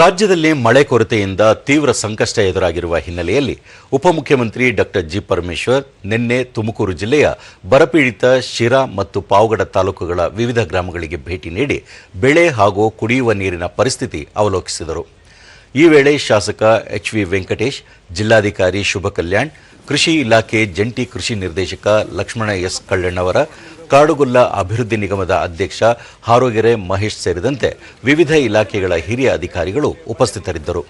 ರಾಜ್ಯದಲ್ಲಿ ಮಳೆ ಕೊರತೆಯಿಂದ ತೀವ್ರ ಸಂಕಷ್ಟ ಎದುರಾಗಿರುವ ಹಿನ್ನೆಲೆಯಲ್ಲಿ ಉಪಮುಖ್ಯಮಂತ್ರಿ ಡಾಕ್ಟರ್ ಜಿ ಪರಮೇಶ್ವರ್ ನಿನ್ನೆ ತುಮಕೂರು ಜಿಲ್ಲೆಯ ಬರಪೀಡಿತ ಶಿರಾ ಮತ್ತು ಪಾವಗಡ ತಾಲೂಕುಗಳ ವಿವಿಧ ಗ್ರಾಮಗಳಿಗೆ ಭೇಟಿ ನೀಡಿ ಬೆಳೆ ಹಾಗೂ ಕುಡಿಯುವ ನೀರಿನ ಪರಿಸ್ಥಿತಿ ಅವಲೋಕಿಸಿದರು. ಈ ವೇಳೆ ಶಾಸಕ ಎಚ್ ವಿ ವೆಂಕಟೇಶ್, ಜಿಲ್ಲಾಧಿಕಾರಿ ಶುಭ ಕಲ್ಯಾಣ್, ಕೃಷಿ ಇಲಾಖೆ ಜಂಟಿ ಕೃಷಿ ನಿರ್ದೇಶಕ ಲಕ್ಷ್ಮಣ ಎಸ್ ಕಳ್ಳಣ್ಣವರ, ಕಾಡುಗೊಲ್ಲ ಅಭಿವೃದ್ಧಿ ನಿಗಮದ ಅಧ್ಯಕ್ಷ ಹಾರೋಗೆರೆ ಮಹೇಶ್ ಸೇರಿದಂತೆ ವಿವಿಧ ಇಲಾಖೆಗಳ ಹಿರಿಯ ಅಧಿಕಾರಿಗಳು ಉಪಸ್ಥಿತರಿದ್ದರು.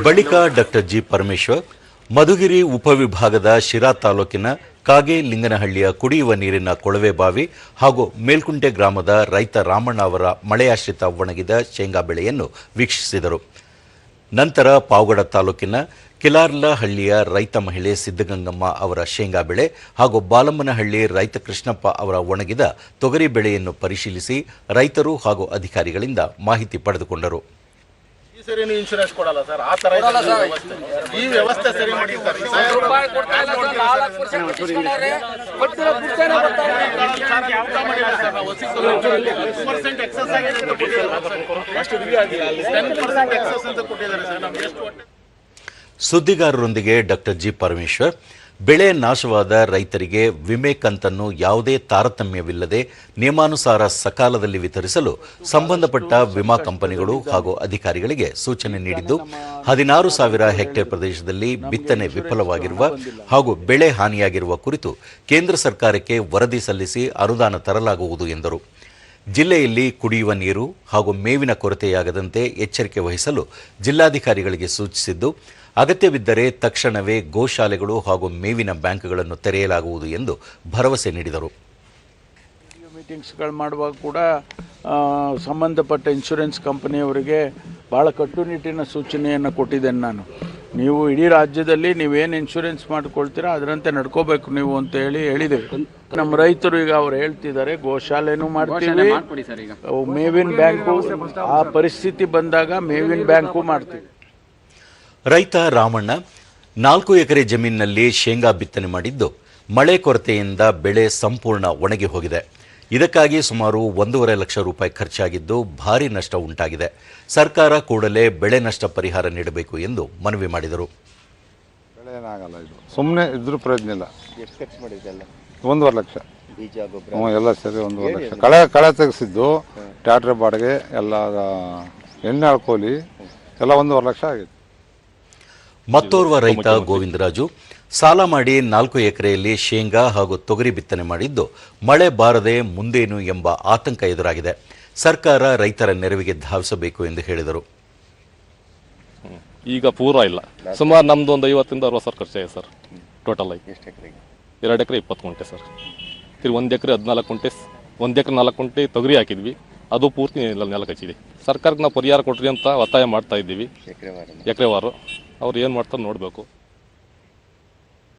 ಬಳಿಕ ಡಾಕ್ಟರ್ ಜಿ ಪರಮೇಶ್ವರ್ ಮಧುಗಿರಿ ಉಪವಿಭಾಗದ ಶಿರಾ ತಾಲೂಕಿನ ಕಾಗೆ ಲಿಂಗನಹಳ್ಳಿಯ ಕುಡಿಯುವ ನೀರಿನ ಕೊಳವೆ ಬಾವಿ ಹಾಗೂ ಮೇಲ್ಕುಂಟೆ ಗ್ರಾಮದ ರೈತ ರಾಮಣ್ಣ ಅವರ ಮಳೆಯಾಶ್ರಿತ ಒಣಗಿದ ಶೇಂಗಾ ಬೆಳೆಯನ್ನು ವೀಕ್ಷಿಸಿದರು. ನಂತರ ಪಾವಗಡ ತಾಲೂಕಿನ ಕಿಲಾರ್ಲಹಳ್ಳಿಯ ರೈತ ಮಹಿಳೆ ಸಿದ್ದಗಂಗಮ್ಮ ಅವರ ಶೇಂಗಾ ಬೆಳೆ ಹಾಗೂ ಬಾಲಮ್ಮನಹಳ್ಳಿ ರೈತ ಕೃಷ್ಣಪ್ಪ ಅವರ ಒಣಗಿದ ತೊಗರಿ ಬೆಳೆಯನ್ನು ಪರಿಶೀಲಿಸಿ ರೈತರು ಹಾಗೂ ಅಧಿಕಾರಿಗಳಿಂದ ಮಾಹಿತಿ ಪಡೆದುಕೊಂಡರು. ಇನ್ಶೂರೆನ್ಸ್ ಕೊಡಲ್ಲ ಸರ್, ಆ ತರ ಈ ವ್ಯವಸ್ಥೆ ಸರಿ ಮಾಡಿ ಸರ್. ಸುದ್ದಿಗಾರರೊಂದಿಗೆ ಡಾಕ್ಟರ್ ಜಿ ಪರಮೇಶ್ವರ್ ಬೆಳೆ ನಾಶವಾದ ರೈತರಿಗೆ ವಿಮೆ ಕಂತನ್ನು ಯಾವುದೇ ತಾರತಮ್ಯವಿಲ್ಲದೆ ನಿಯಮಾನುಸಾರ ಸಕಾಲದಲ್ಲಿ ವಿತರಿಸಲು ಸಂಬಂಧಪಟ್ಟ ವಿಮಾ ಕಂಪನಿಗಳು ಹಾಗೂ ಅಧಿಕಾರಿಗಳಿಗೆ ಸೂಚನೆ ನೀಡಿದ್ದು, 16,000 ಹೆಕ್ಟೇರ್ ಪ್ರದೇಶದಲ್ಲಿ ಬಿತ್ತನೆ ವಿಫಲವಾಗಿರುವ ಹಾಗೂ ಬೆಳೆ ಹಾನಿಯಾಗಿರುವ ಕುರಿತು ಕೇಂದ್ರ ಸರ್ಕಾರಕ್ಕೆ ವರದಿ ಸಲ್ಲಿಸಿ ಅನುದಾನ ತರಲಾಗುವುದು ಎಂದರು. ಜಿಲ್ಲೆಯಲ್ಲಿ ಕುಡಿಯುವ ನೀರು ಹಾಗೂ ಮೇವಿನ ಕೊರತೆಯಾಗದಂತೆ ಎಚ್ಚರಿಕೆ ವಹಿಸಲು ಜಿಲ್ಲಾಧಿಕಾರಿಗಳಿಗೆ ಸೂಚಿಸಿದ್ದು, ಅಗತ್ಯವಿದ್ದರೆ ತಕ್ಷಣವೇ ಗೋಶಾಲೆಗಳು ಹಾಗೂ ಮೇವಿನ ಬ್ಯಾಂಕ್ಗಳನ್ನು ತೆರೆಯಲಾಗುವುದು ಎಂದು ಭರವಸೆ ನೀಡಿದರು. ಮೀಟಿಂಗ್ಸ್ಗಳು ಮಾಡುವಾಗ ಕೂಡ ಸಂಬಂಧಪಟ್ಟ ಇನ್ಶೂರೆನ್ಸ್ ಕಂಪನಿಯವರಿಗೆ ಭಾಳ ಕಟ್ಟುನಿಟ್ಟಿನ ಸೂಚನೆಯನ್ನು ಕೊಟ್ಟಿದ್ದೇನೆ ನಾನು. ನೀವು ಇಡೀ ರಾಜ್ಯದಲ್ಲಿ ನೀವೇನು ಇನ್ಶೂರೆನ್ಸ್ ಮಾಡ್ಕೊಳ್ತೀರಾ ಅದರಂತೆ ನಡ್ಕೋಬೇಕು ನೀವು ಅಂತ ಹೇಳಿದ್ದೇವೆ. ನಮ್ಮ ರೈತರು ಈಗ ಅವ್ರು ಹೇಳ್ತಿದ್ದಾರೆ ಗೋಶಾಲೆನೂ ಮಾಡ್ತೀವಿ, ಮೇವಿನ ಬ್ಯಾಂಕು ಆ ಪರಿಸ್ಥಿತಿ ಬಂದಾಗ ಮೇವಿನ ಬ್ಯಾಂಕು ಮಾಡ್ತೀವಿ. ರೈತ ರಾಮಣ್ಣ 4 ಎಕರೆ ಜಮೀನಿನಲ್ಲಿ ಶೇಂಗಾ ಬಿತ್ತನೆ ಮಾಡಿದ್ದು, ಮಳೆ ಕೊರತೆಯಿಂದ ಬೆಳೆ ಸಂಪೂರ್ಣ ಒಣಗಿ ಹೋಗಿದೆ. ಇದಕ್ಕಾಗಿ ಸುಮಾರು 1.5 ಲಕ್ಷ ರೂಪಾಯಿ ಖರ್ಚಾಗಿದ್ದು ಭಾರೀ ನಷ್ಟ ಉಂಟಾಗಿದೆ. ಸರ್ಕಾರ ಕೂಡಲೇ ಬೆಳೆ ನಷ್ಟ ಪರಿಹಾರ ನೀಡಬೇಕು ಎಂದು ಮನವಿ ಮಾಡಿದರು. ಸುಮ್ಮನೆ ಇದ್ರೂ ಪ್ರಯೋಜನ ಇಲ್ಲ. ಎಷ್ಟು ಖರ್ಚು ಮಾಡಿದ್ದೆಲ್ಲ? 1.5 ಲಕ್ಷ. ಬೀಜ ಗೊಬ್ಬರ ಎಲ್ಲ ಸೇರಿ 1.5 ಲಕ್ಷ. ಕಳೆ ತೆಗೆಸಿದ್ದು, ಟ್ರ್ಯಾಕ್ಟರ್ ಬಾಡಿಗೆ ಎಲ್ಲ, ಎಣ್ಣೆ ಕೂಲಿ ಎಲ್ಲ 1.5 ಲಕ್ಷ ಆಗಿದೆ. ಮತ್ತೋರ್ವ ರೈತ ಗೋವಿಂದರಾಜು ಸಾಲ ಮಾಡಿ 4 ಎಕರೆಯಲ್ಲಿ ಶೇಂಗಾ ಹಾಗೂ ತೊಗರಿ ಬಿತ್ತನೆ ಮಾಡಿದ್ದು, ಮಳೆ ಬಾರದೆ ಮುಂದೇನು ಎಂಬ ಆತಂಕ ಎದುರಾಗಿದೆ. ಸರ್ಕಾರ ರೈತರ ನೆರವಿಗೆ ಧಾವಿಸಬೇಕು ಎಂದು ಹೇಳಿದರು. ಈಗ ಪೂರ ಇಲ್ಲ, ಸುಮಾರು ನಮ್ದು ಒಂದು 50 ರಿಂದ 60 ಸಾವಿರ ಖರ್ಚಾಗಿದೆ ಸರ್. ಟೋಟಲ್ ಆಗಿ 2 ಎಕರೆ 20 ಕುಂಟೆ ಸರ್. 1 ಎಕರೆ 14 ಕುಂಟೆ, 1 ಎಕರೆ 4 ಕುಂಟೆ ತೊಗರಿ ಹಾಕಿದ್ವಿ, ಅದು ಪೂರ್ತಿ ನೆಲ ಕಚ್ಚಿದೆ. ಸರ್ಕಾರಕ್ಕೆ ನಾವು ಪರಿಹಾರ ಕೊಟ್ರಿ ಅಂತ ಒತ್ತಾಯ ಮಾಡ್ತಾ ಇದ್ದೀವಿ. ಎಕರೆವಾರು ಅವ್ರು ಏನು ಮಾಡ್ತಾರೆ ನೋಡಬೇಕು.